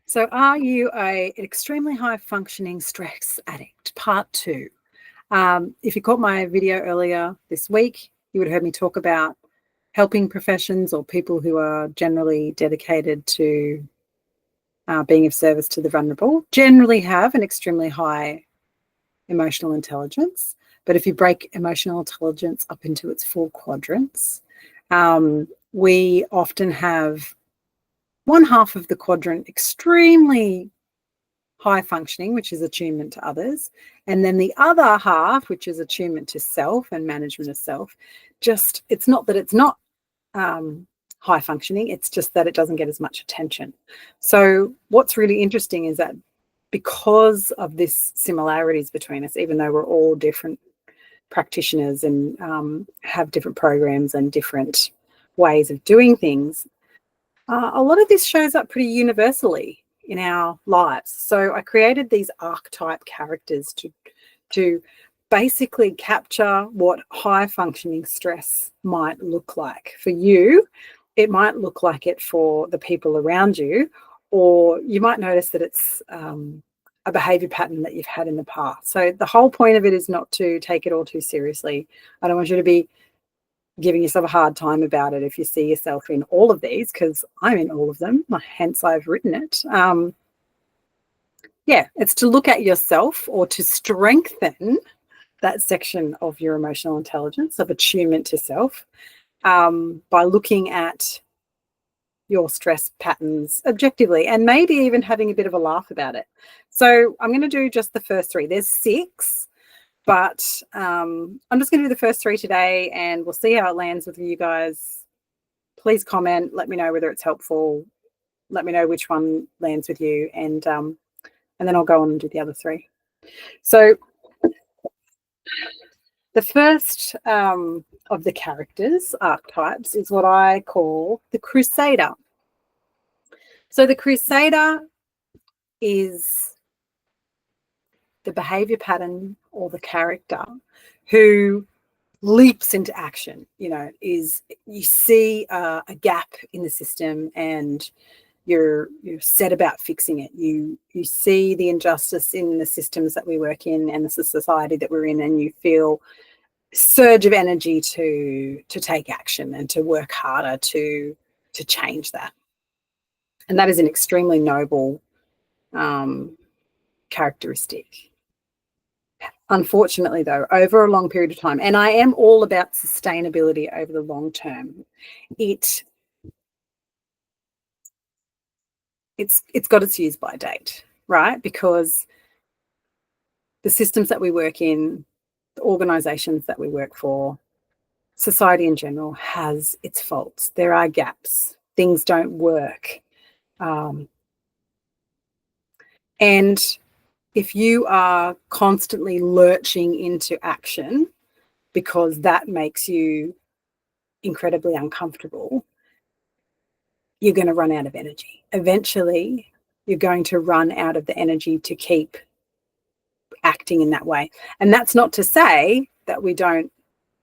So are you an extremely high functioning stress addict? Part 2. If you caught my video earlier this week, you would have heard me talk about helping professions or people who are generally dedicated to being of service to the vulnerable, generally have an extremely high emotional intelligence. But if you break emotional intelligence up into its 4 quadrants, we often have one half of the quadrant extremely high functioning, which is attunement to others, and then the other half, which is attunement to self and management of self. Just, it's not that it's not high functioning, it's just that it doesn't get as much attention. So what's really interesting is that because of this similarities between us, even though we're all different practitioners and have different programs and different ways of doing things, a lot of this shows up pretty universally in our lives. So I created these archetype characters to basically capture what high functioning stress might look like. For you, it might look like it for the people around you, or you might notice that it's a behavior pattern that you've had in the past. So the whole point of it is not to take it all too seriously. I don't want you to be giving yourself a hard time about it if you see yourself in all of these, because I'm in all of them, hence I've written it. It's to look at yourself or to strengthen that section of your emotional intelligence, of attunement to self, by looking at your stress patterns objectively and maybe even having a bit of a laugh about it. So I'm going to do just the first 3. There's 6. But I'm just going to do the first 3 today, and we'll see how it lands with you guys. Please comment. Let me know whether it's helpful. Let me know which one lands with you, and then I'll go on and do the other 3. So the first of the characters, archetypes, is what I call the Crusader. So the Crusader is the behavior pattern or the character who leaps into action. You see a gap in the system and you're set about fixing it. You see the injustice in the systems that we work in and the society that we're in, and you feel a surge of energy to take action and to work harder to change that. And that is an extremely noble characteristic. Unfortunately, though, over a long period of time, and I am all about sustainability over the long term, it's got its use by date, right? Because the systems that we work in, the organizations that we work for, society in general has its faults. There are gaps. Things don't work. And if you are constantly lurching into action because that makes you incredibly uncomfortable, you're going to run out of energy. Eventually, you're going to run out of the energy to keep acting in that way. And that's not to say that we don't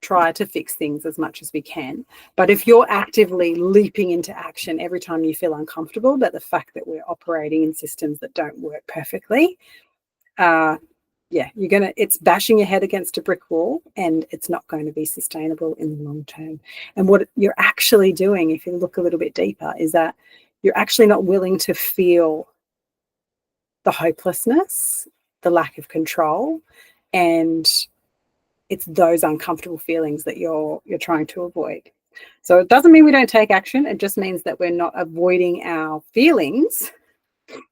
try to fix things as much as we can. But if you're actively leaping into action every time you feel uncomfortable about the fact that we're operating in systems that don't work perfectly, it's bashing your head against a brick wall, and it's not going to be sustainable in the long term. And what you're actually doing, if you look a little bit deeper, is that you're actually not willing to feel the hopelessness, the lack of control, and it's those uncomfortable feelings that you're trying to avoid. So it doesn't mean we don't take action. It just means that we're not avoiding our feelings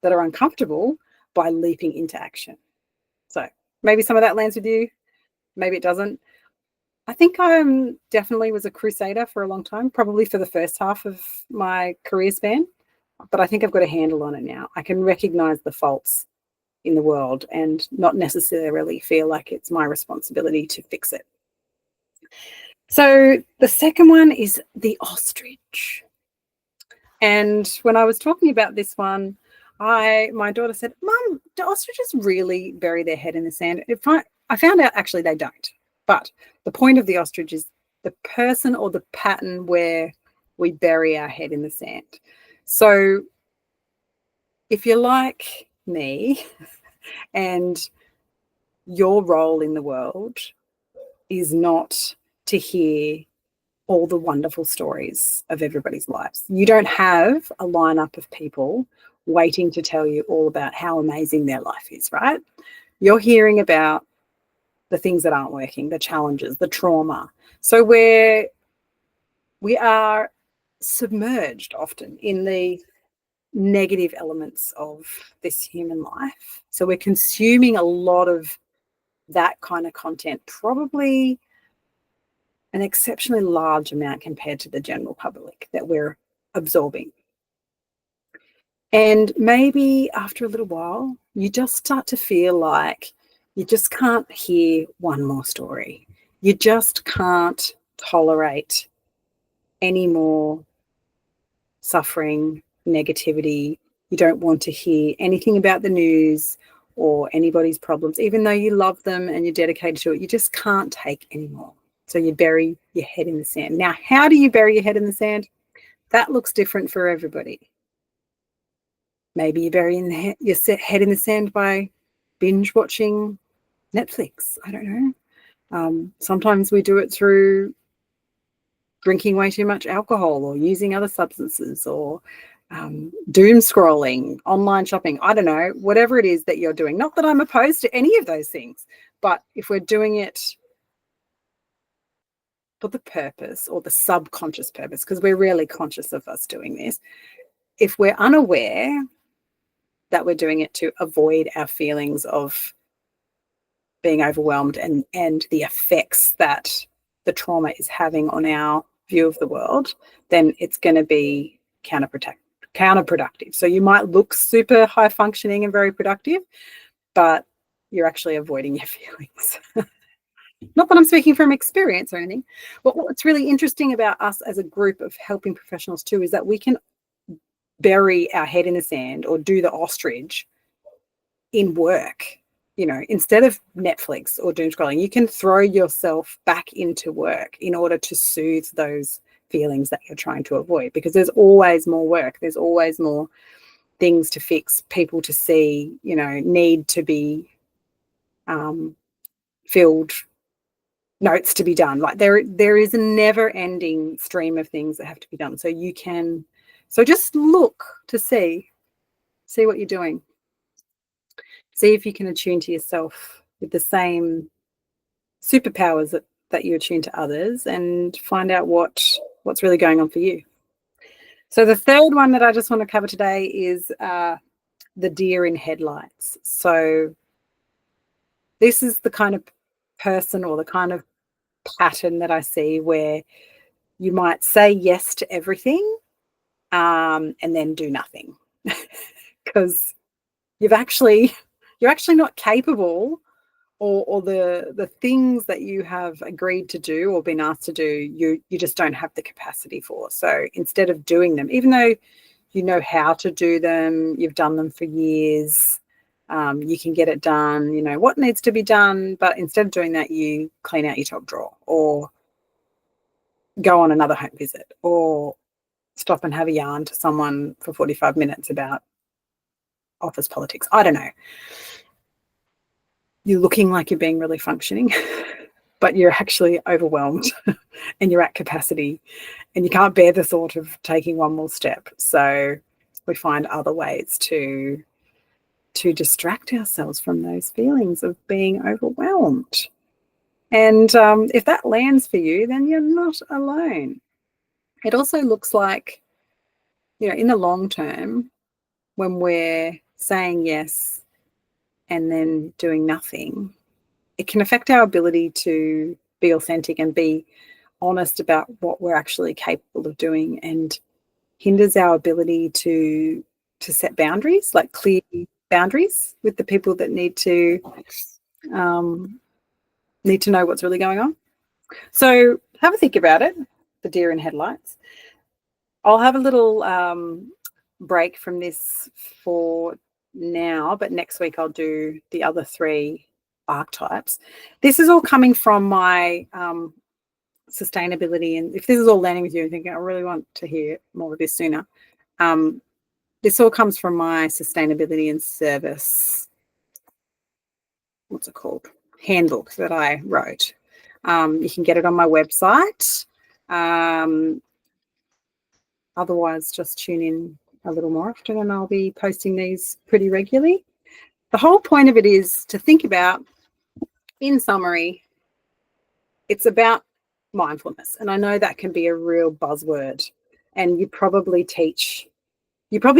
that are uncomfortable by leaping into action. So maybe some of that lands with you, maybe it doesn't. I think I definitely was a Crusader for a long time, probably for the first half of my career span, but I think I've got a handle on it now. I can recognize the faults in the world and not necessarily feel like it's my responsibility to fix it. So the second one is the Ostrich. And when I was talking about this one, my daughter said, "Mum, do ostriches really bury their head in the sand?" I found out actually they don't. But the point of the ostrich is the person or the pattern where we bury our head in the sand. So if you're like me and your role in the world is not to hear all the wonderful stories of everybody's lives, you don't have a lineup of people waiting to tell you all about how amazing their life is, right? You're hearing about the things that aren't working, the challenges, the trauma. So we are submerged often in the negative elements of this human life. So we're consuming a lot of that kind of content, probably an exceptionally large amount compared to the general public that we're absorbing. And maybe after a little while, you just start to feel like you just can't hear one more story. You just can't tolerate any more suffering, negativity. You don't want to hear anything about the news or anybody's problems, even though you love them and you're dedicated to it. You just can't take anymore. So you bury your head in the sand. Now, how do you bury your head in the sand? That looks different for everybody. Maybe you bury your head in the sand by binge watching Netflix. I don't know. Sometimes we do it through drinking way too much alcohol or using other substances or doom scrolling, online shopping. I don't know, whatever it is that you're doing. Not that I'm opposed to any of those things, but if we're doing it for the purpose or the subconscious purpose, because we're rarely conscious of us doing this, if we're unaware that we're doing it to avoid our feelings of being overwhelmed and the effects that the trauma is having on our view of the world, then it's going to be counterproductive. So you might look super high functioning and very productive, but you're actually avoiding your feelings. Not that I'm speaking from experience or anything, but what's really interesting about us as a group of helping professionals too is that we can bury our head in the sand or do the ostrich in work. You know, instead of Netflix or doom scrolling, you can throw yourself back into work in order to soothe those feelings that you're trying to avoid, because there's always more work. There's always more things to fix, people to see, you know, need to be filled, notes to be done. Like there is a never ending stream of things that have to be done. So just look to see what you're doing. See if you can attune to yourself with the same superpowers that you attune to others, and find out what's really going on for you. So the third one that I just want to cover today is the deer in headlights. So this is the kind of person or the kind of pattern that I see where you might say yes to everything and then do nothing because you're actually not capable, or the things that you have agreed to do or been asked to do, you just don't have the capacity for. So instead of doing them, even though you know how to do them, you've done them for years, you can get it done, you know what needs to be done, but instead of doing that, you clean out your top drawer or go on another home visit or stop and have a yarn to someone for 45 minutes about office politics. I don't know. You're looking like you're being really functioning, but you're actually overwhelmed and you're at capacity and you can't bear the thought of taking one more step. So we find other ways to distract ourselves from those feelings of being overwhelmed. And if that lands for you, then you're not alone. It also looks like, you know, in the long term, when we're saying yes and then doing nothing, it can affect our ability to be authentic and be honest about what we're actually capable of doing, and hinders our ability to set boundaries, like clear boundaries with the people that need to know what's really going on. So have a think about it, the deer in headlights. I'll have a little break from this for now, but next week I'll do the other 3 archetypes. This is all coming from my sustainability, and if this is all landing with you and thinking I really want to hear more of this sooner, this all comes from my sustainability and service, what's it called? Handbook that I wrote. You can get it on my website. Otherwise, just tune in a little more often and I'll be posting these pretty regularly. The whole point of it is to think about, in summary, it's about mindfulness. And I know that can be a real buzzword, and you probably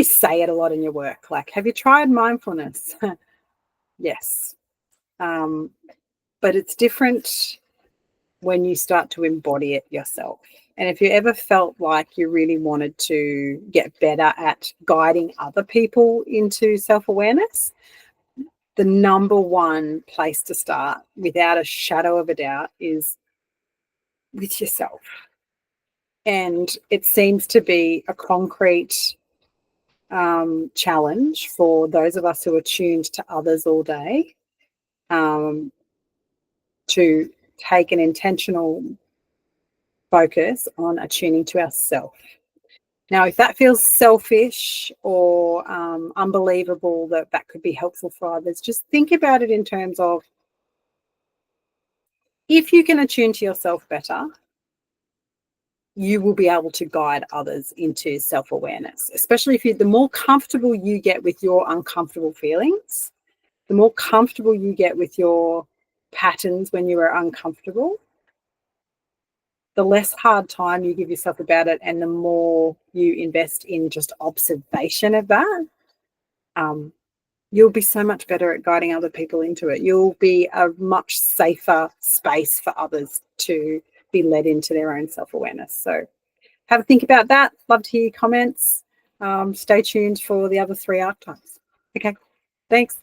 say it a lot in your work. Like, have you tried mindfulness? Yes. But it's different when you start to embody it yourself. And if you ever felt like you really wanted to get better at guiding other people into self-awareness, the number one place to start, without a shadow of a doubt, is with yourself. And it seems to be a concrete challenge for those of us who are tuned to others all day, to take an intentional focus on attuning to ourselves. Now, if that feels selfish or unbelievable that could be helpful for others, just think about it in terms of, if you can attune to yourself better, you will be able to guide others into self-awareness, especially if the more comfortable you get with your uncomfortable feelings, the more comfortable you get with your patterns when you are uncomfortable, the less hard time you give yourself about it, and the more you invest in just observation of that, you'll be so much better at guiding other people into it. You'll be a much safer space for others to be led into their own self-awareness. So have a think about that. Love to hear your comments. Stay tuned for the other 3 archetypes. Okay, thanks.